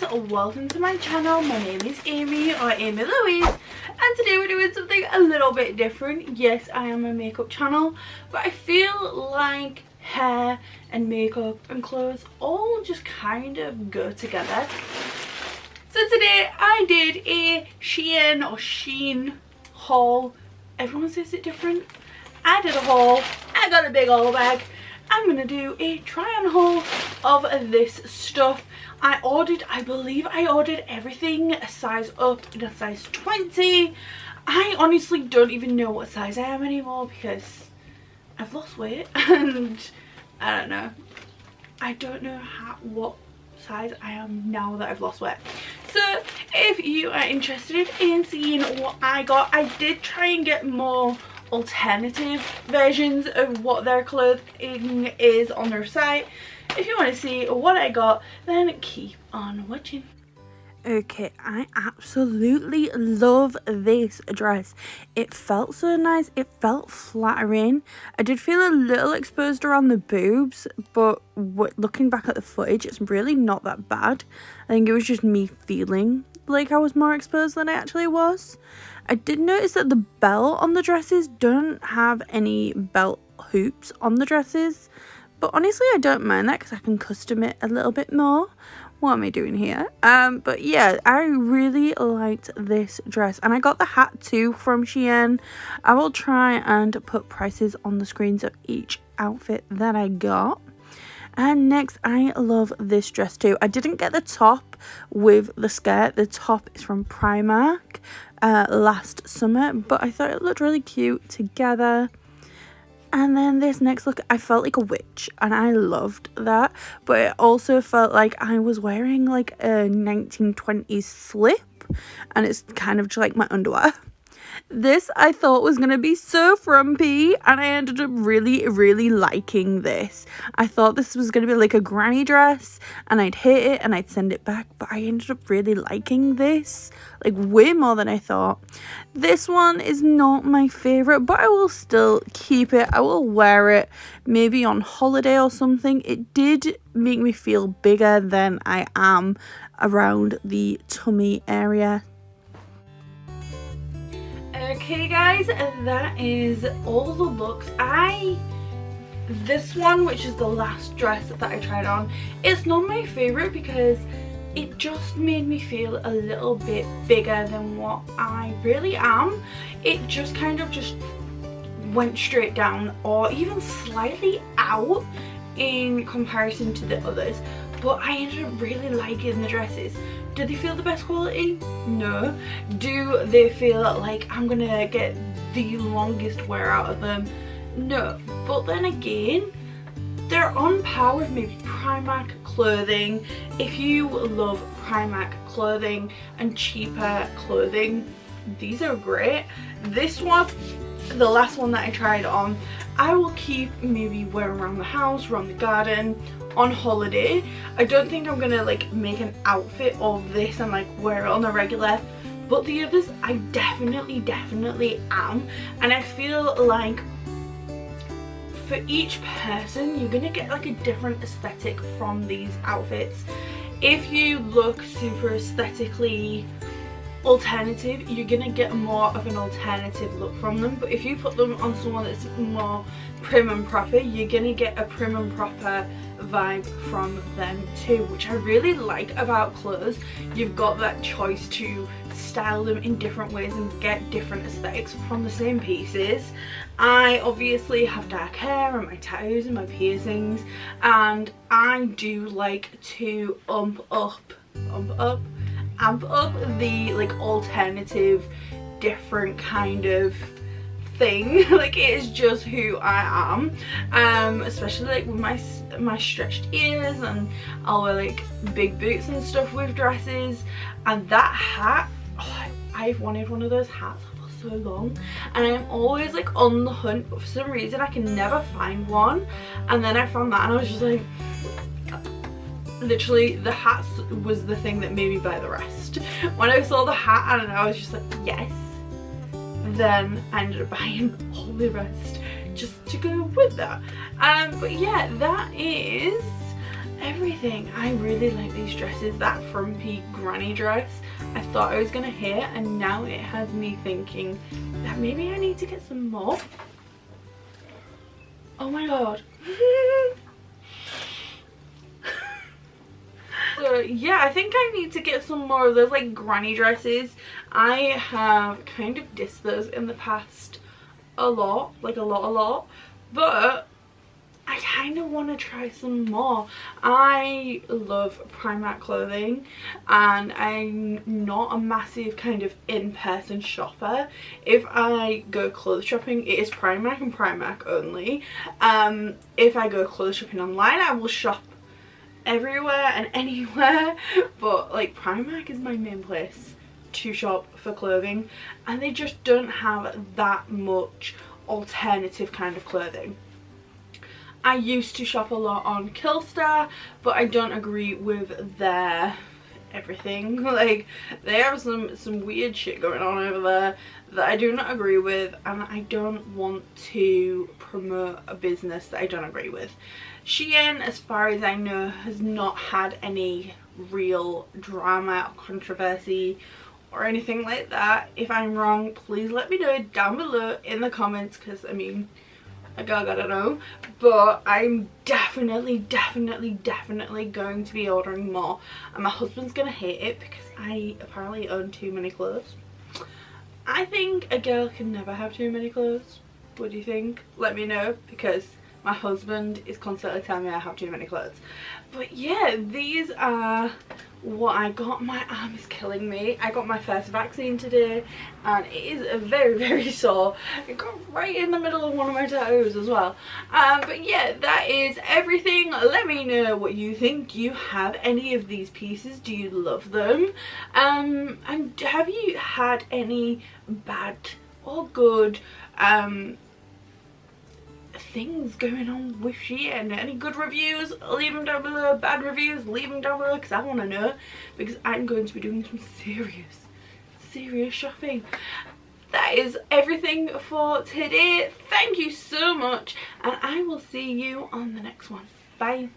guys, welcome to my channel. My name is Amy or Amylouise, and today we're doing something a little bit different. Yes, I am a makeup channel, but I feel like hair and makeup and clothes all just kind of go together. So today I did a SHEIN or SHEIN haul. Everyone says it different. I did a haul. I got a big haul bag. I'm gonna do a try on haul of this stuff. I believe I ordered everything a size up in a size 20. I honestly don't even know what size I am anymore because I've lost weight and I don't know. I don't know what size I am now that I've lost weight. So if you are interested in seeing what I got, I did try and get more alternative versions of what their clothing is on their site. If you want to see what I got, then keep on watching. Okay, I absolutely love this dress. It felt so nice. It felt flattering. I did feel a little exposed around the boobs, but looking back at the footage, it's really not that bad. I think it was just me feeling like I was more exposed than I actually was. I did notice that the belt on the dresses don't have any belt hoops on the dresses, but honestly I don't mind that because I can custom it a little bit more. What am I doing here? But yeah, I really liked this dress, and I got the hat too from SHEIN. I will try and put prices on the screens of each outfit that I got. And next, I love this dress too. I didn't get the top with the skirt. The top is from Primark last summer, but I thought it looked really cute together. And then this next look, I felt like a witch and I loved that, but it also felt like I was wearing like a 1920s slip, and it's kind of just like my underwear. This I thought was going to be so frumpy, and I ended up really liking this. I thought this was going to be like a granny dress and I'd hate it and I'd send it back, but I ended up really liking this, like way more than I thought. This one is not my favourite, but I will still keep it. I will wear it maybe on holiday or something. It did make me feel bigger than I am around the tummy area. Okay guys, that is all the looks. This one, which is the last dress that I tried on, it's not my favourite because it just made me feel a little bit bigger than what I really am. It just kind of just went straight down or even slightly out in comparison to the others, but I ended up really liking the dresses. Do they feel the best quality? No. Do they feel like I'm gonna get the longest wear out of them? No. But then again, they're on par with maybe Primark clothing. If you love Primark clothing and cheaper clothing, these are great. This one, the last one that I tried on, I will keep maybe wearing around the house, around the garden, on holiday. I don't think I'm gonna like make an outfit of this and like wear it on a regular, but the others I definitely am, and I feel like for each person you're gonna get like a different aesthetic from these outfits. If you look super aesthetically alternative, you're gonna get more of an alternative look from them, but if you put them on someone that's more prim and proper, you're gonna get a prim and proper vibe from them too, which I really like about clothes. You've got that choice to style them in different ways and get different aesthetics from the same pieces. I obviously have dark hair and my tattoos and my piercings, and I do like to amp up the like alternative different kind of thing. Like, it is just who I am, especially like with my stretched ears, and I'll wear like big boots and stuff with dresses. And that hat, oh, I've wanted one of those hats for so long, and I'm always like on the hunt, but for some reason I can never find one. And then I found that and I was just like, literally the hat was the thing that made me buy the rest. When I saw the hat and I was just like, yes, then I ended up buying all the rest just to go with that. But yeah, that is everything. I really like these dresses. That frumpy granny dress I thought I was gonna hate, and now it has me thinking that maybe I need to get some more. Oh my god. So yeah, I think I need to get some more of those like granny dresses. I have kind of dissed those in the past a lot, like a lot, but I kind of want to try some more. I love Primark clothing, and I'm not a massive kind of in-person shopper. If I go clothes shopping, it is Primark and Primark only. If I go clothes shopping online, I will shop everywhere and anywhere, but like Primark is my main place to shop for clothing, and they just don't have that much alternative kind of clothing. I used to shop a lot on Killstar, but I don't agree with their everything. Like, they have some weird shit going on over there that I do not agree with, and I don't want to promote a business that I don't agree with. SHEIN, as far as I know, has not had any real drama or controversy or anything like that. If I'm wrong, please let me know down below in the comments, because I mean, I gotta know. But I'm definitely going to be ordering more, and my husband's gonna hate it because I apparently own too many clothes. I think a girl can never have too many clothes. What do you think? Let me know, because my husband is constantly telling me I have too many clothes. But yeah, these are what I got. My arm is killing me. I got my first vaccine today, and it is very sore. It got right in the middle of one of my toes as well. But yeah, that is everything. Let me know what you think. Do you have any of these pieces? Do you love them? And have you had any bad or good things going on with SHEIN? Any good reviews? Leave them down below. Bad reviews? Leave them down below, because I want to know, because I'm going to be doing some serious shopping. That is everything for today. Thank you so much, and I will see you on the next one. Bye.